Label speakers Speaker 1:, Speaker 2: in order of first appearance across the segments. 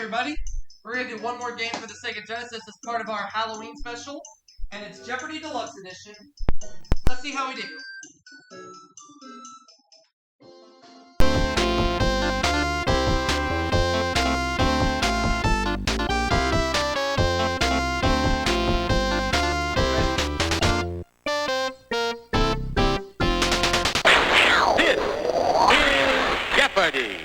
Speaker 1: everybody. We're going to do one more game for the Sega Genesis as part of our Halloween special, and it's Jeopardy Deluxe Edition. Let's see how we do.
Speaker 2: This is Jeopardy!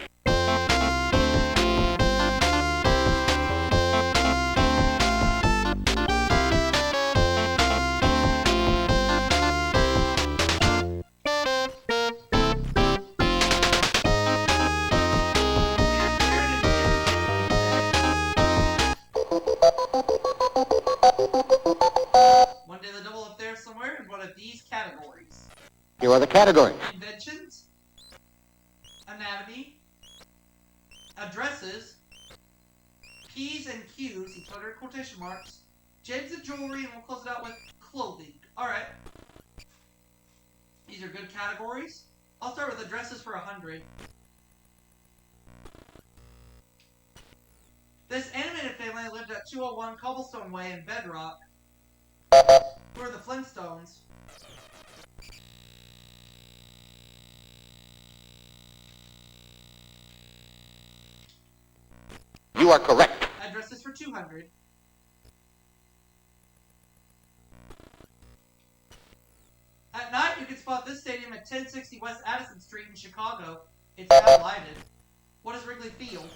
Speaker 1: One day the double up there somewhere in one of these categories.
Speaker 2: Here are the categories.
Speaker 1: Inventions, anatomy, addresses, P's and Q's, each letter in quotation marks, gems and jewelry, and we'll close it out with clothing. Alright. These are good categories. I'll start with addresses for 100. This animated family lived at 201 Cobblestone Way in Bedrock. Who are the Flintstones?
Speaker 2: You are correct.
Speaker 1: Addresses for 200. At night, you can spot this stadium at 1060 West Addison Street in Chicago. It's now lighted. What is Wrigley Field?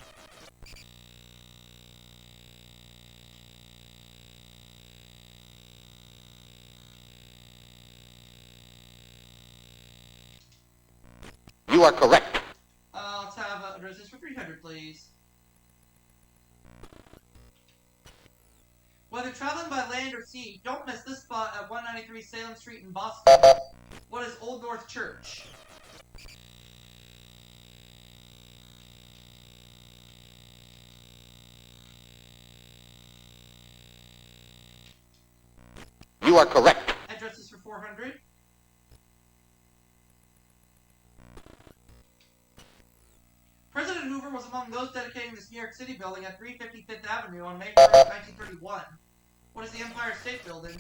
Speaker 2: You are correct.
Speaker 1: Let's have addresses for 300, please. Whether traveling by land or sea, don't miss this spot at 193 Salem Street in Boston. What is Old North Church?
Speaker 2: You are correct.
Speaker 1: Addresses for 400. President Hoover was among those dedicating this New York City building at 350 Fifth Avenue on May 1st, 1931. What is the Empire State Building?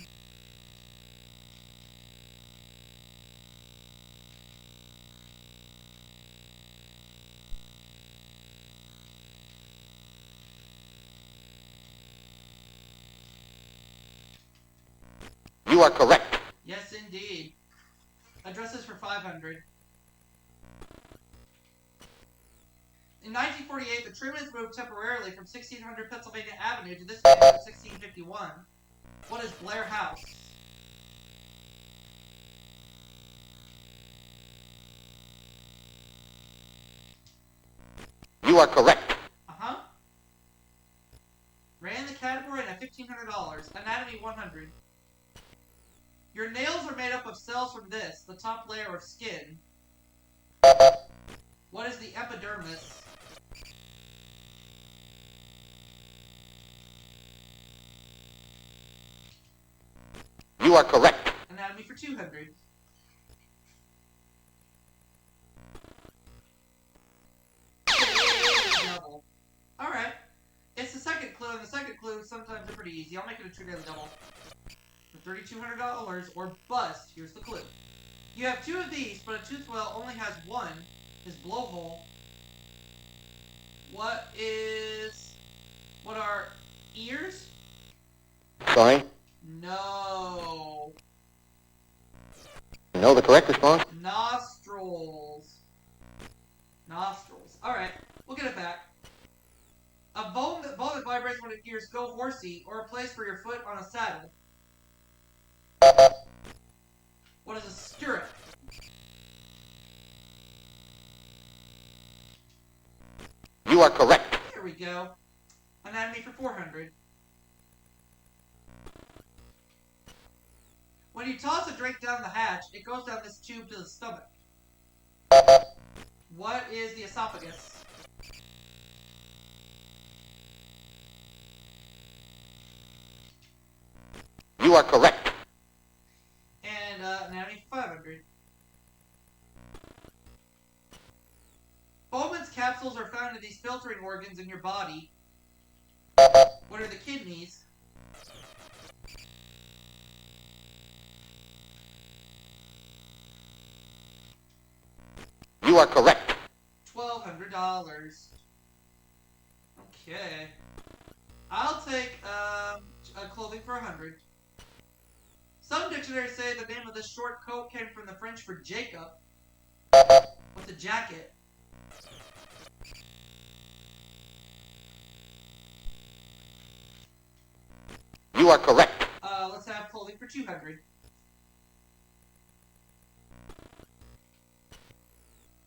Speaker 2: You are correct.
Speaker 1: Yes, indeed. Addresses for 500. In 1948, the Trumans moved temporarily from 1600 Pennsylvania Avenue to this venue in 1651. What is Blair House?
Speaker 2: You are correct.
Speaker 1: Uh-huh. Ran the category and at $1,500. Anatomy 100. Your nails are made up of cells from this, the top layer of skin. What is the epidermis?
Speaker 2: You are correct.
Speaker 1: Anatomy for 200. Double. Alright. It's the second clue, and the second clue sometimes are pretty easy. I'll make it a true daily double. For $3,200 or bust, here's the clue. You have two of these, but a tooth well only has one. His blowhole. What are ears?
Speaker 2: Sorry?
Speaker 1: No.
Speaker 2: No, the correct response?
Speaker 1: Nostrils. Nostrils. Alright, we'll get it back. A bone that vibrates when it hears go horsey, or a place for your foot on a saddle. What is a stirrup?
Speaker 2: You are correct.
Speaker 1: There we go. Anatomy for 400. When you toss a drink down the hatch, it goes down this tube to the stomach. What is the esophagus?
Speaker 2: You are correct.
Speaker 1: And anatomy for 500. Bowman's capsules are found in these filtering organs in your body. What are the kidneys?
Speaker 2: You are correct.
Speaker 1: $1,200. Okay. I'll take clothing for 100. Some dictionaries say the name of this short coat came from the French for Jacob. What's a jacket?
Speaker 2: You are correct.
Speaker 1: Let's have clothing for 200.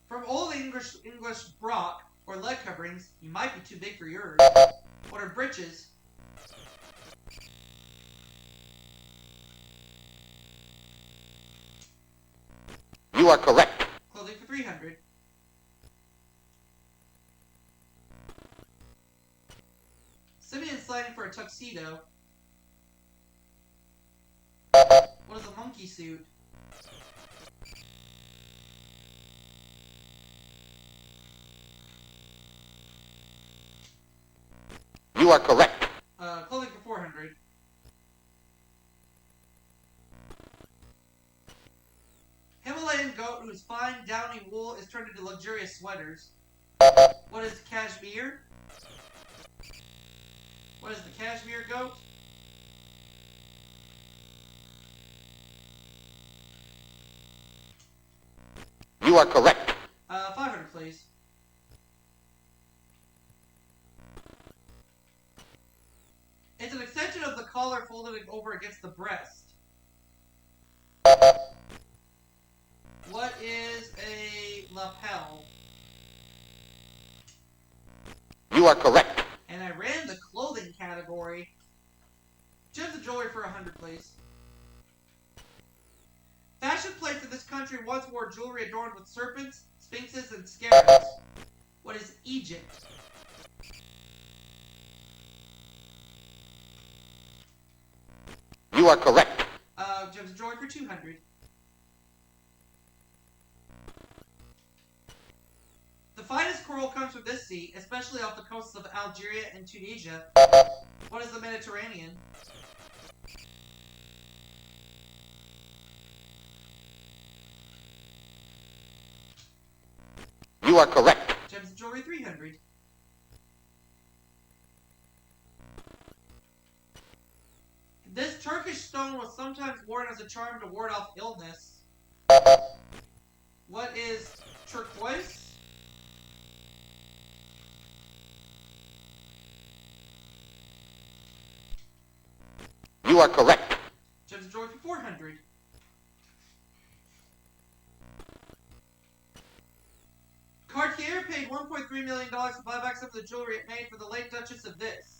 Speaker 1: From Old English brock, or leg coverings, you might be too big for yours. What are breeches?
Speaker 2: You are correct.
Speaker 1: Clothing for 300. SIMIAN slang for a tuxedo. What is a monkey suit?
Speaker 2: You are correct.
Speaker 1: Clothing for 400. Himalayan goat whose fine, downy wool is turned into luxurious sweaters. What is cashmere? What is the cashmere goat?
Speaker 2: You are correct.
Speaker 1: 500, please. It's an extension of the collar folded over against the breast. What is a lapel?
Speaker 2: You are correct.
Speaker 1: And I ran the clothing category. Gems and jewelry for 100, please. Fashion plates in this country once wore jewelry adorned with serpents, sphinxes, and scarabs. What is Egypt?
Speaker 2: You are correct.
Speaker 1: Gems and jewelry for 200. The finest coral comes from this sea, especially off the coasts of Algeria and Tunisia. What is the Mediterranean?
Speaker 2: You are correct.
Speaker 1: Gems and jewelry 300. This Turkish stone was sometimes worn as a charm to ward off illness. What is turquoise?
Speaker 2: You are correct.
Speaker 1: Gems and jewelry for 400. Cartier paid $1.3 million to buy back some of the jewelry it made for the late Duchess of this.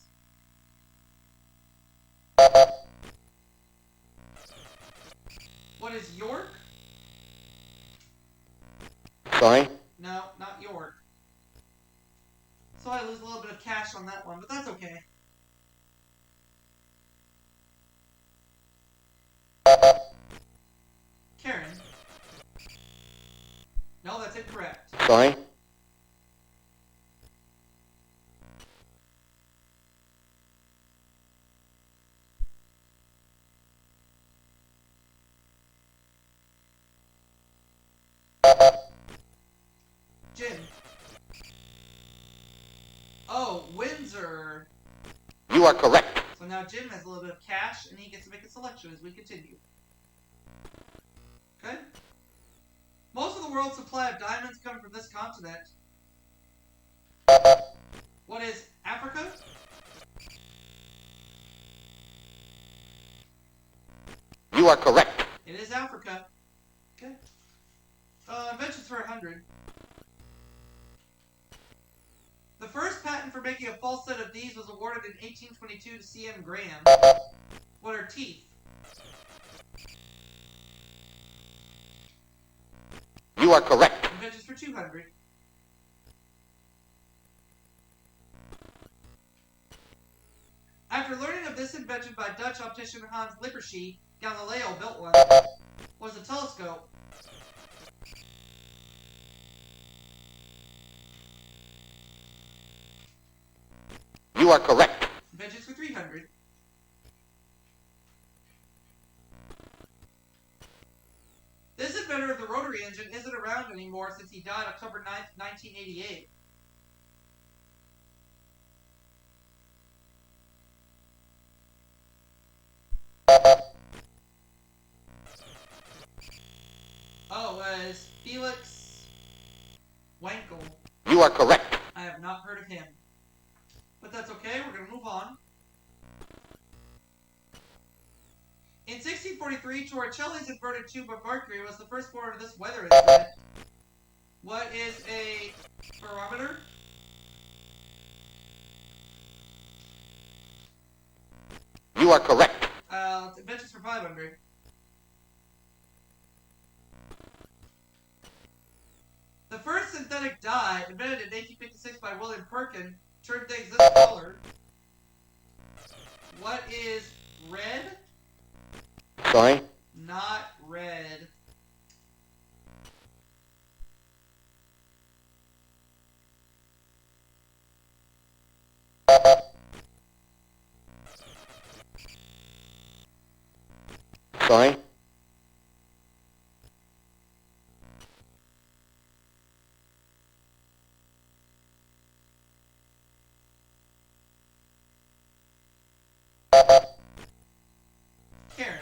Speaker 1: What is York?
Speaker 2: Sorry?
Speaker 1: No, not York. So I lose a little bit of cash on that one, but that's okay. Karen. No, that's incorrect.
Speaker 2: Sorry?
Speaker 1: Jim. Oh, Windsor.
Speaker 2: You are correct.
Speaker 1: So now Jim has a little bit of cash, and he gets to make a selection as we continue. Okay? Most of the world's supply of diamonds come from this continent. What is Africa?
Speaker 2: You are correct.
Speaker 1: It is Africa. Okay. Inventions for 100. The first patent for making a false set of these was awarded in 1822 to C.M. Graham. What are teeth?
Speaker 2: You are correct.
Speaker 1: Inventions for 200. After learning of this invention by Dutch optician Hans Lippershey, Galileo built one. Was a telescope.
Speaker 2: You are correct.
Speaker 1: Inventions inventions for 300. This inventor of the rotary engine isn't around anymore since he died October 9th, 1988. Oh, it was Felix Wankel.
Speaker 2: You are correct.
Speaker 1: I have not heard of him. But that's okay, we're going to move on. In 1643, Torricelli's inverted tube of mercury was the first form of this weather instrument. What is a barometer?
Speaker 2: You are correct.
Speaker 1: Inventions for 500. The first synthetic dye, invented in 1856 by William Perkin, turned things this color. What is red?
Speaker 2: Sorry?
Speaker 1: Not red.
Speaker 2: Sorry?
Speaker 1: Karen.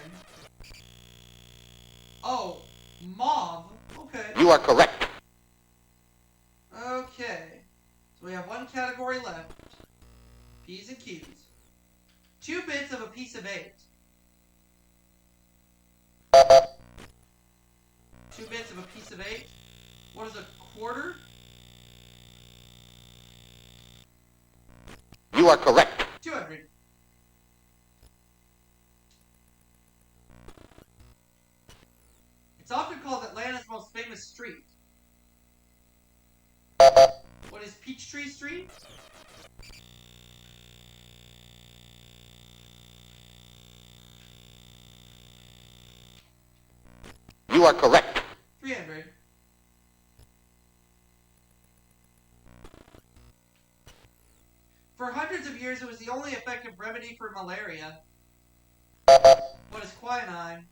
Speaker 1: Oh, mauve. Okay.
Speaker 2: You are correct.
Speaker 1: Okay. So we have one category left. P's and Q's. 2 bits of a piece of 8. 2 bits of a piece of 8. What is a quarter?
Speaker 2: You are correct.
Speaker 1: 200. It's often called Atlanta's most famous street. What is Peachtree Street?
Speaker 2: You are correct.
Speaker 1: 300. For hundreds of years, it was the only effective remedy for malaria. What is quinine?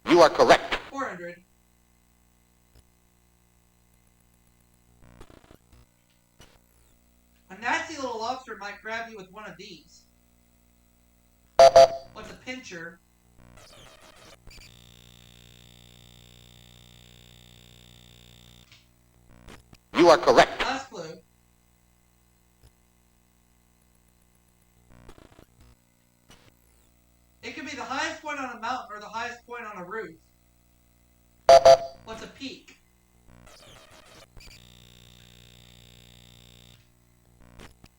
Speaker 2: You are correct.
Speaker 1: 400. A nasty little lobster might grab you with one of these. What's a pincher?
Speaker 2: You are correct.
Speaker 1: Last clue. It could be the highest point on a mountain or the highest point on a roof. What's a peak?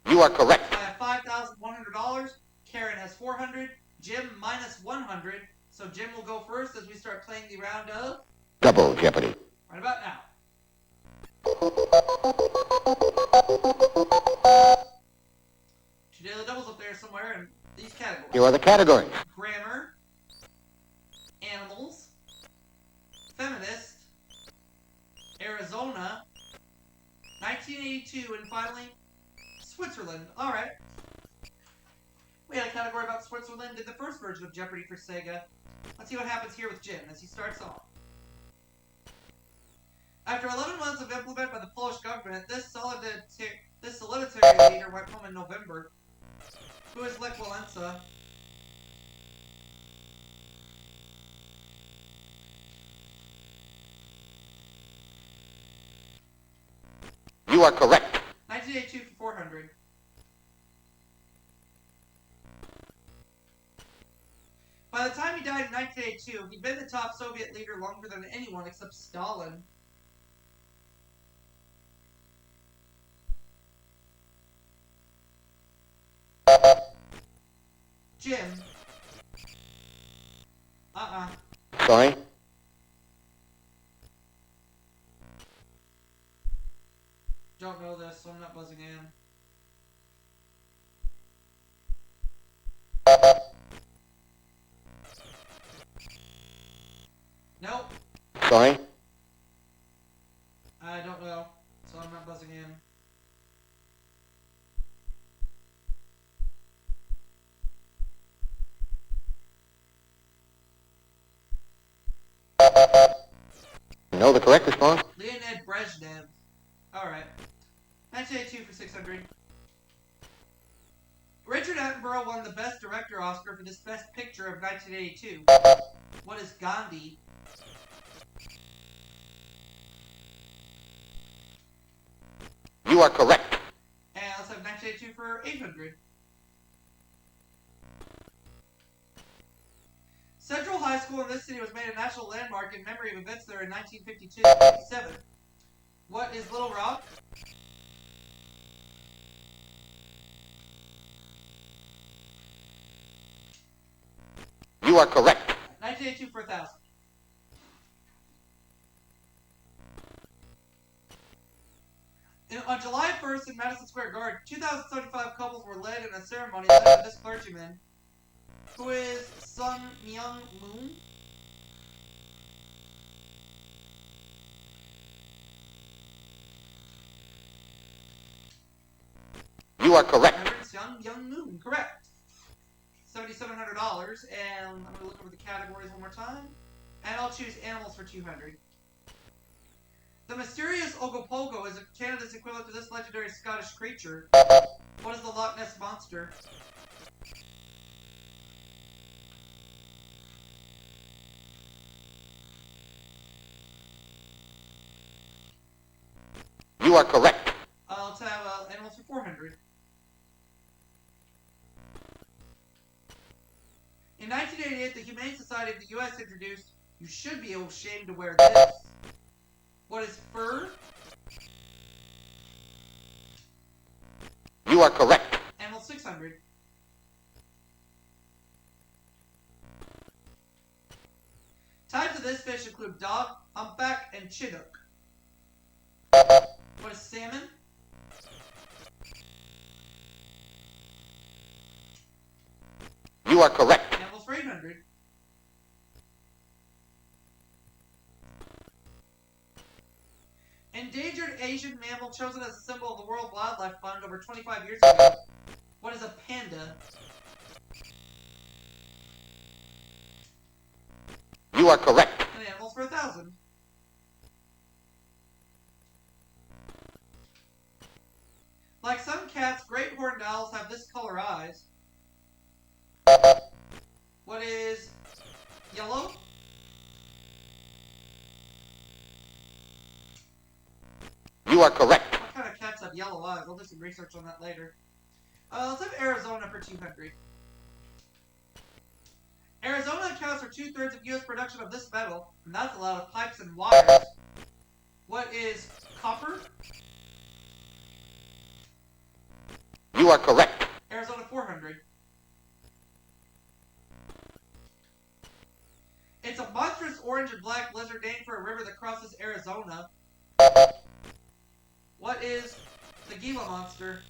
Speaker 2: You are correct.
Speaker 1: I have $5,100. Karen has 400. Jim minus 100. So Jim will go first as we start playing the round of
Speaker 2: Double Jeopardy.
Speaker 1: right about now. Two daily doubles up there somewhere in these categories.
Speaker 2: Here are the categories.
Speaker 1: Grammar, animals, feminist, Arizona, 1982, and finally, Switzerland. Alright. We had a category about Switzerland in the first version of Jeopardy for Sega. Let's see what happens here with Jim as he starts off. After 11 months of implement by the Polish government, this solitary leader went home in November. Who is Lech Walesa?
Speaker 2: You are correct.
Speaker 1: 1982 for 400. By the time he died in 1982, he'd been the top Soviet leader longer than anyone except Stalin. Jim.
Speaker 2: Sorry?
Speaker 1: Don't know this, so I'm not buzzing in. Nope.
Speaker 2: Sorry? know the correct response?
Speaker 1: Leonid Brezhnev. Alright. 1982 for 600. Richard Attenborough won the Best Director Oscar for this Best Picture of 1982. What is Gandhi?
Speaker 2: You are correct.
Speaker 1: And let's have 1982 for 800. Central High School in this city was made a national landmark in memory of events there in 1952-57. What is Little Rock?
Speaker 2: You are correct.
Speaker 1: 1982 for 1,000. On July 1st in Madison Square Garden, 2,075 couples were led in a ceremony led by this clergyman, who is Sun Myung Moon.
Speaker 2: You are correct.
Speaker 1: Reverend Sun Myung Moon, correct. $7,700, and I'm going to look over the categories one more time, and I'll choose animals for 200. The mysterious Ogopogo is Canada's equivalent to this legendary Scottish creature. What is the Loch Ness Monster?
Speaker 2: You are correct.
Speaker 1: Let's have animals for 400. In 1988, the Humane Society of the U.S. introduced, you should be ashamed to wear this. What is fur?
Speaker 2: You are correct.
Speaker 1: Animal 600. Types of this fish include dog, humpback, and chinook. What is salmon?
Speaker 2: You are correct.
Speaker 1: Animals for 800. Endangered Asian mammal chosen as a symbol of the World Wildlife Fund over 25 years ago. What is a panda?
Speaker 2: You are correct.
Speaker 1: And animals for 1,000. Like some cats, great horned owls have this color eyes. What is yellow?
Speaker 2: You are correct.
Speaker 1: What kind of cats have yellow eyes? We'll do some research on that later. Let's have Arizona for 200. Arizona accounts for 2/3 of U.S. production of this metal, and that's a lot of pipes and wires. What is copper?
Speaker 2: You are correct.
Speaker 1: Arizona 400. It's a monstrous orange and black lizard named for a river that crosses Arizona. What is the Gila monster?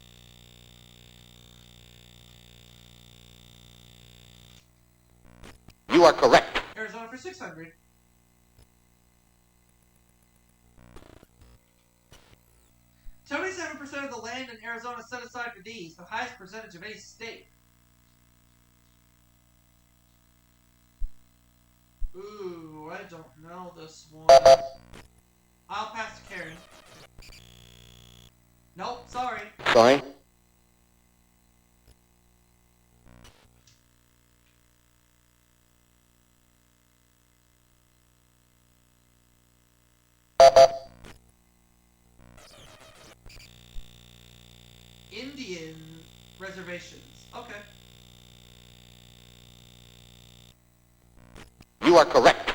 Speaker 2: You are correct.
Speaker 1: Arizona for 600. "27% of the land in Arizona set aside for these, the highest percentage of any state." Ooh, I don't know this one. I'll pass to Karen. Nope, sorry.
Speaker 2: Sorry.
Speaker 1: Indian reservations. Okay.
Speaker 2: You are correct.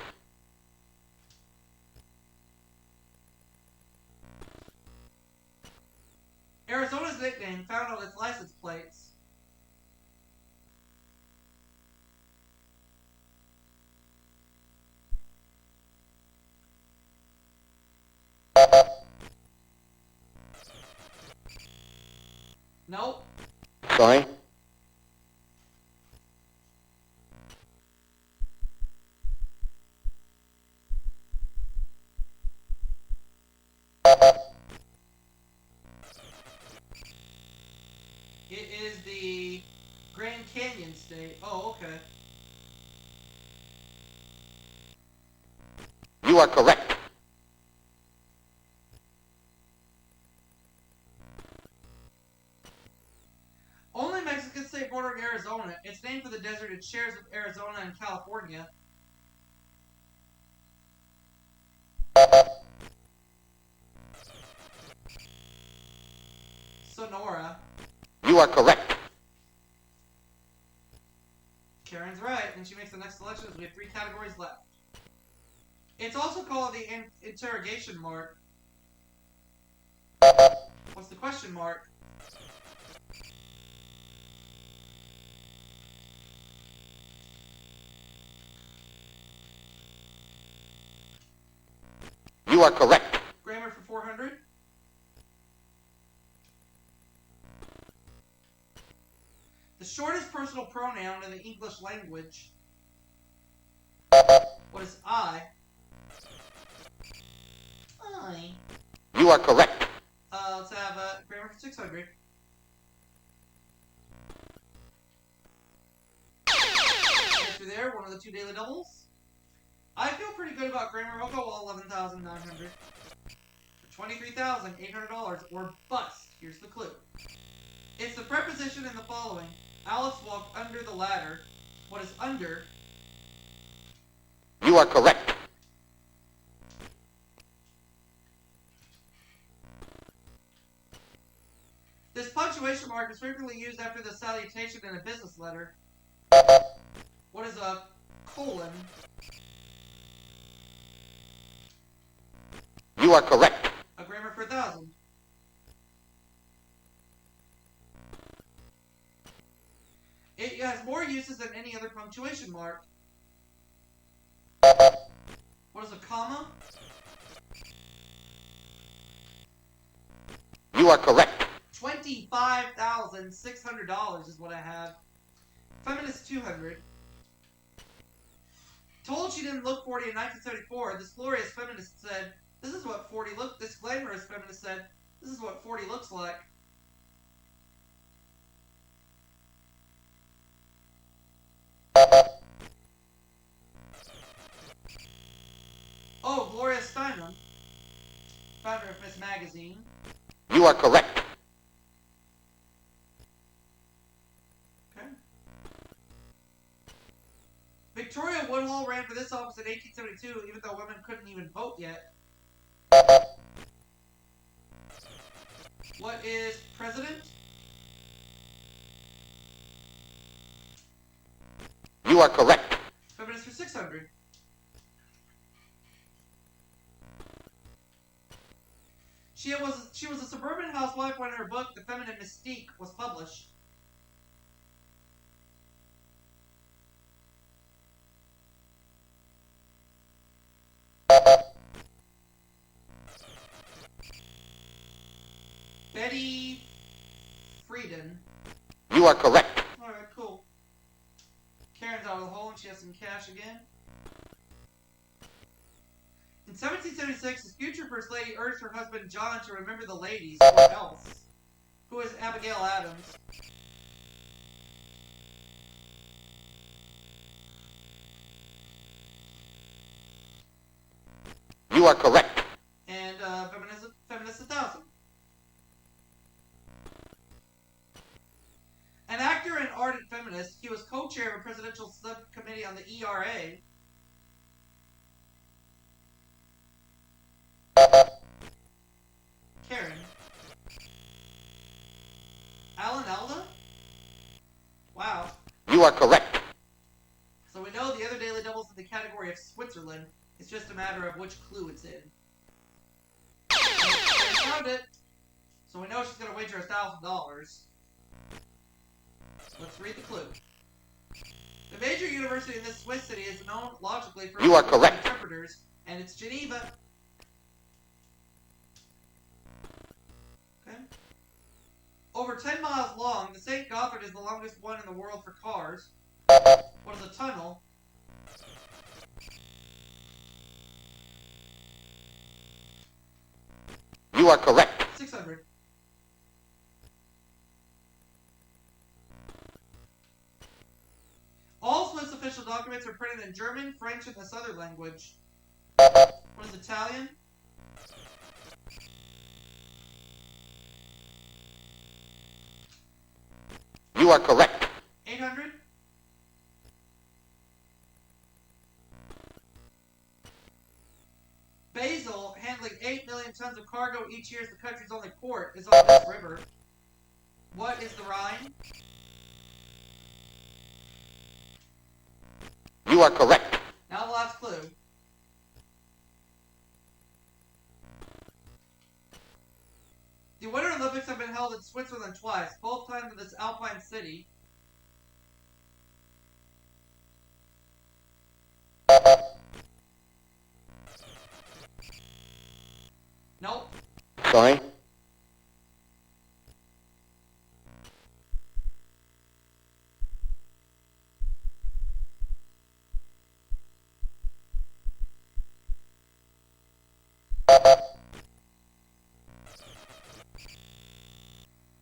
Speaker 1: Arizona's nickname found on its license plates. Nope.
Speaker 2: Sorry.
Speaker 1: It is the Grand Canyon State. Oh, okay.
Speaker 2: You are correct.
Speaker 1: desert it shares with Arizona and California. Sonora.
Speaker 2: You are correct.
Speaker 1: Karen's right, and she makes the next selection as we have 3 categories left. It's also called the interrogation mark. What's the question mark?
Speaker 2: You are correct.
Speaker 1: Grammar for 400. The shortest personal pronoun in the English language. What is I? I.
Speaker 2: You are correct.
Speaker 1: Let's have grammar for 600. Answer there, one of the 2 daily doubles. I feel pretty good about grammar. I'll go all 11,900. For $23,800 or bust. Here's the clue. It's the preposition in the following. Alice walked under the ladder. What is under?
Speaker 2: You are correct.
Speaker 1: This punctuation mark is frequently used after the salutation in a business letter. What is a colon?
Speaker 2: You are correct.
Speaker 1: A grammar for 1,000. It has more uses than any other punctuation mark. What is a comma?
Speaker 2: You are correct.
Speaker 1: $25,600 is what I have. Feminist 200. Told she didn't look 40 in 1974, this glorious feminist said, "This is what 40 look." This glamorous feminist said, "This is what 40 looks like." Oh, Gloria Steinem, founder of Miss Magazine.
Speaker 2: You are correct.
Speaker 1: Okay. Victoria Woodhull ran for this office in 1872, even though women couldn't even vote yet. What is president?
Speaker 2: You are correct.
Speaker 1: Feminist for 600. She was a suburban housewife when her book, The Feminine Mystique, was published. Betty Friedan.
Speaker 2: You are correct.
Speaker 1: Alright, cool. Karen's out of the hole and she has some cash again. In 1776, his future First Lady urged her husband John to remember the ladies, or else. Who is Abigail Adams?
Speaker 2: You are correct.
Speaker 1: And feminist 1,000. An actor and ardent feminist, he was co-chair of a presidential subcommittee on the ERA. Karen. Alan Alda? Wow.
Speaker 2: You are correct.
Speaker 1: So we know the other daily doubles in the category of Switzerland. It's just a matter of which clue it's in. We found it. So we know she's going to wager $1,000. Let's read the clue. The major university in this Swiss city is known logically for
Speaker 2: You are correct.
Speaker 1: interpreters, and it's Geneva. Okay. Over 10 miles long, the St. Gothard is the longest one in the world for cars. What is a tunnel?
Speaker 2: You are correct.
Speaker 1: 600. All Swiss official documents are printed in German, French, and this other language. What is Italian?
Speaker 2: You are correct.
Speaker 1: 800. million tons of cargo each year as the country's only port is on this river. What is the Rhine?
Speaker 2: You are correct.
Speaker 1: Now the last clue. The Winter Olympics have been held in Switzerland twice, both times in this alpine city. Nope.
Speaker 2: Sorry.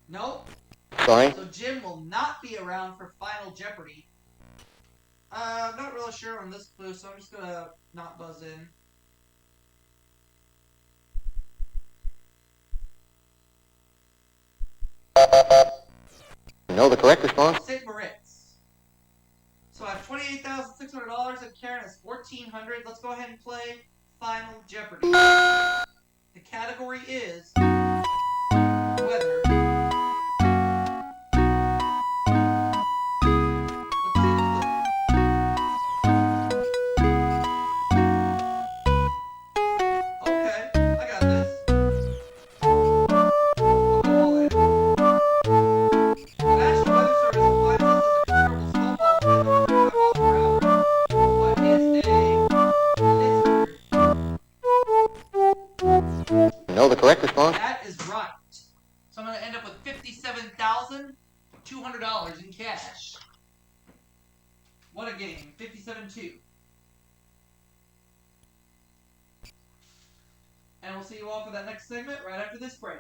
Speaker 1: Nope.
Speaker 2: Sorry.
Speaker 1: So Jim will not be around for Final Jeopardy. I'm not really sure on this clue, so I'm just gonna not buzz in.
Speaker 2: Know the correct response?
Speaker 1: St. Moritz. So I have $28,600 and Karen has $1,400. Let's go ahead and play Final Jeopardy. The category is weather. Okay, I got this. I'll go all in. The National Weather Service defines this as a considerable snowfall within 105 miles per hour. What is a blizzard?
Speaker 2: Know the correct response?
Speaker 1: That is right. So I'm going to end up with $57,200 in cash. What a game. 57-2. And we'll see you all for that next segment right after this break.